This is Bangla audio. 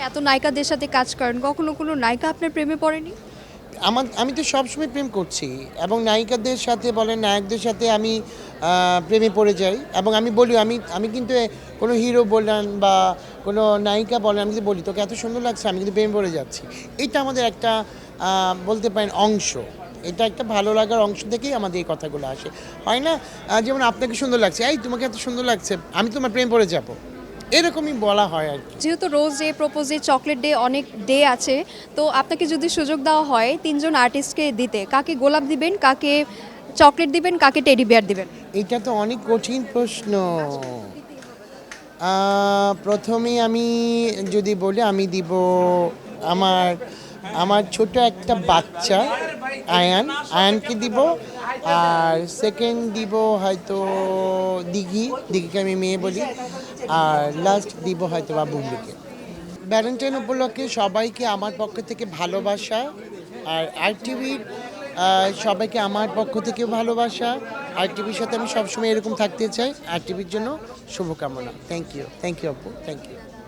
এত নায়িকাদের সাথে কাজ করেন, কখনো কোনো নায়িকা আপনার প্রেমে পড়েনি? আমি তো সবসময় প্রেম করছি এবং নায়িকাদের সাথে বলেন নায়কদের সাথে আমি প্রেমে পড়ে যাই এবং আমি বলি আমি কিন্তু কোনো হিরো বলেন বা কোনো নায়িকা বলেন আমি কিন্তু বলি তোকে এত সুন্দর লাগছে আমি কিন্তু প্রেমে পড়ে যাচ্ছি। এটা আমাদের একটা বলতে পারেন অংশ, এটা একটা ভালো লাগার অংশ থেকেই আমাদের এই কথাগুলো আসে, হয় না? যেমন আপনাকে সুন্দর লাগছে, এই তোমাকে এত সুন্দর লাগছে আমি তোমার প্রেম পড়ে যাব, এরকমই বলা হয় আর কি। যেহেতু rose day, propose day, chocolate day অনেক ডে আছে, তো আপনাকে যদি সুযোগ দেওয়া হয় তিনজন আর্টিস্টকে দিতে, কাকে গোলাপ দিবেন, কাকে চকলেট দিবেন, কাকে টেডি বিয়ার দিবেন? এটা তো অনেক কঠিন প্রশ্ন। প্রথমেই আমি যদি বলি আমি দিব আমার আমার ছোট একটা বাচ্চা আয়ানকে দিব। আর সেকেন্ড দিব হয়তো দিঘিকে আমি মেয়ে বলি। আর লাস্ট দিব হয়তো বা বুবলিকে। ভ্যালেন্টাইন উপলক্ষে সবাইকে আমার পক্ষ থেকে ভালোবাসা। আর আরটিভির সবাইকে আমার পক্ষ থেকেও ভালোবাসা। আরটিভির সাথে আমি সবসময় এরকম থাকতে চাই। আরটিভির জন্য শুভকামনা। থ্যাংক ইউ আপু, থ্যাংক ইউ।